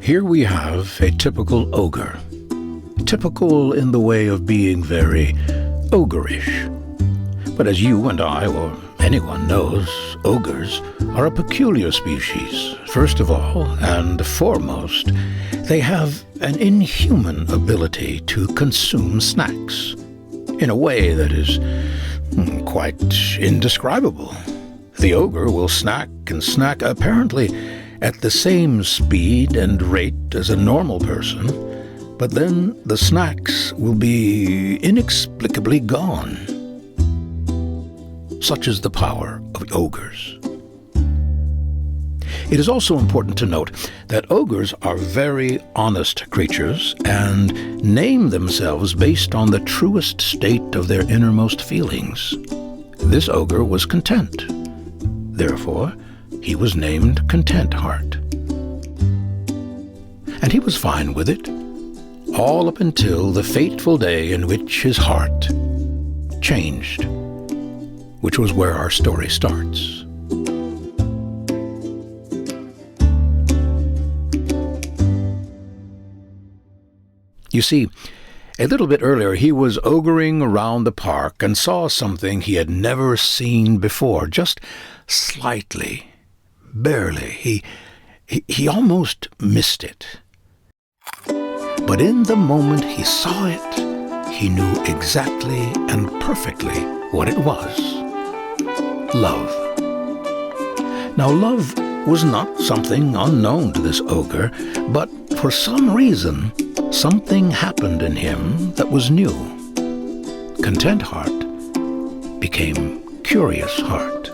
Here we have a typical ogre. Typical in the way of being very ogreish. But as you and I, or anyone knows, ogres are a peculiar species. First of all, and foremost, they have an inhuman ability to consume snacks in a way that is quite indescribable. The ogre will snack and snack apparently at the same speed and rate as a normal person, but then the snacks will be inexplicably gone. Such is the power of ogres. It is also important to note that ogres are very honest creatures and name themselves based on the truest state of their innermost feelings. This ogre was content. Therefore, he was named Content Heart. And he was fine with it, all up until the fateful day in which his heart changed, which was where our story starts. You see, a little bit earlier he was ogering around the park and saw something he had never seen before, just slightly, barely. He almost missed it. But in the moment he saw it, he knew exactly and perfectly what it was. Love. Now, love was not something unknown to this ogre, but for some reason, something happened in him that was new. Content Heart became Curious Heart.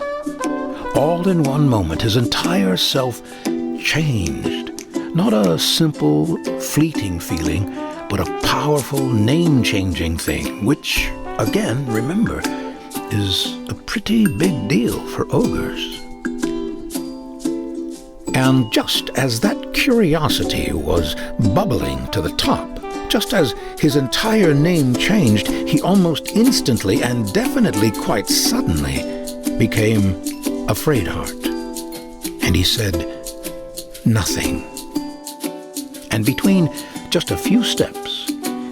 All in one moment, his entire self changed. Not a simple, fleeting feeling, but a powerful, name-changing thing, which, again, remember, is a pretty big deal for ogres. And just as that curiosity was bubbling to the top, just as his entire name changed, he almost instantly and definitely quite suddenly became Afraid Heart. And he said nothing. And between just a few steps,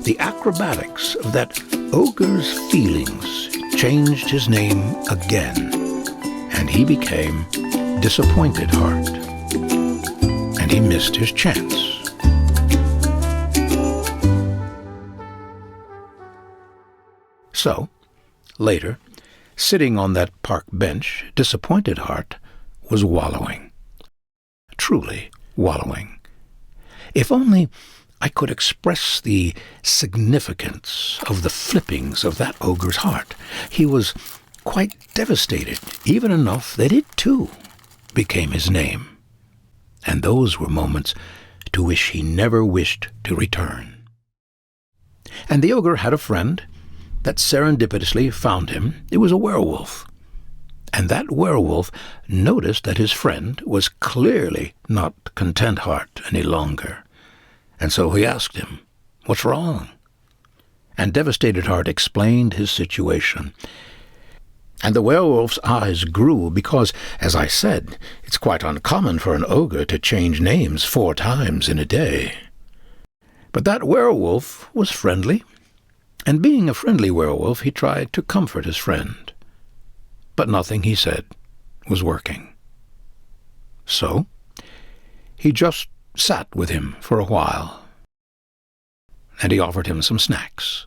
the acrobatics of that ogre's feelings changed his name again, and he became Disappointed Heart. And he missed his chance. So, later, sitting on that park bench, Disappointed Heart was wallowing. Truly wallowing. If only I could express the significance of the flippings of that ogre's heart. He was quite devastated, even enough that it, too, became his name. And those were moments to which he never wished to return. And the ogre had a friend that serendipitously found him. It was a werewolf. And that werewolf noticed that his friend was clearly not Content Heart any longer. And so he asked him, "What's wrong?" And Devastated Heart explained his situation. And the werewolf's eyes grew because, as I said, it's quite uncommon for an ogre to change names 4 times in a day. But that werewolf was friendly, and being a friendly werewolf, he tried to comfort his friend. But nothing he said was working. So he just sat with him for a while, and he offered him some snacks.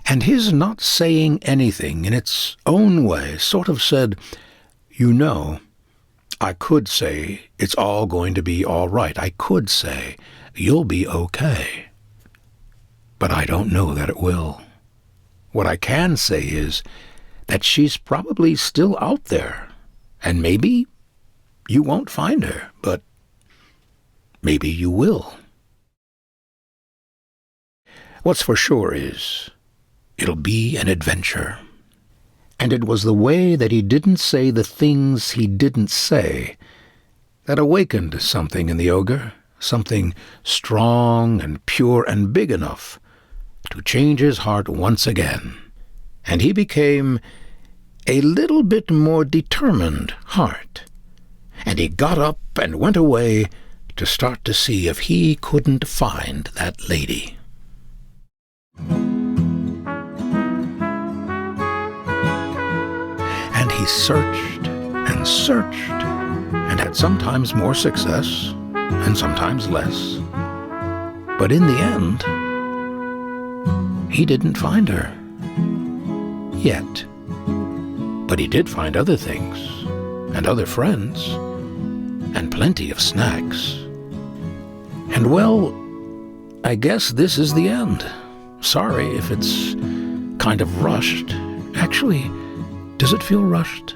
And his not saying anything in its own way sort of said, "You know, I could say it's all going to be all right. I could say you'll be okay. But I don't know that it will. What I can say is that she's probably still out there, and maybe you won't find her, but maybe you will. What's for sure is it'll be an adventure." And it was the way that he didn't say the things he didn't say that awakened something in the ogre, something strong and pure and big enough to change his heart once again. And he became a little bit more determined heart. And he got up and went away to start to see if he couldn't find that lady. And he searched and searched, and had sometimes more success and sometimes less. But in the end, he didn't find her. Yet. But he did find other things, and other friends, and plenty of snacks. And well, I guess this is the end. Sorry if it's kind of rushed. Actually, does it feel rushed?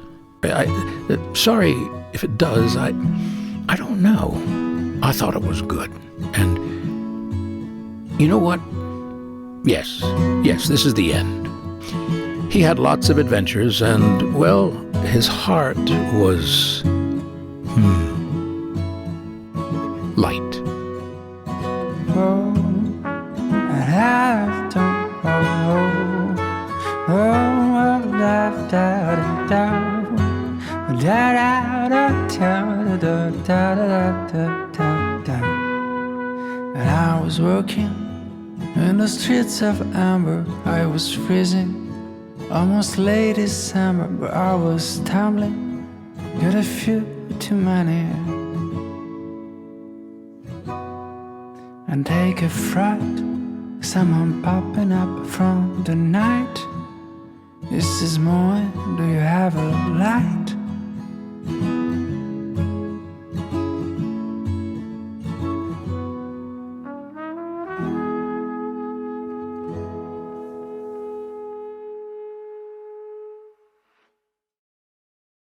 Sorry if it does. I don't know. I thought it was good. And you know what? Yes, this is the end. He had lots of adventures, and, well, his heart was, light. Oh, I don't know. Oh, da da da da da da da da da da. And I was working in the streets of Amber. I was freezing, almost late December, but I was stumbling, got a few too many. And take a fright, someone popping up from the night. This is more, do you have a light?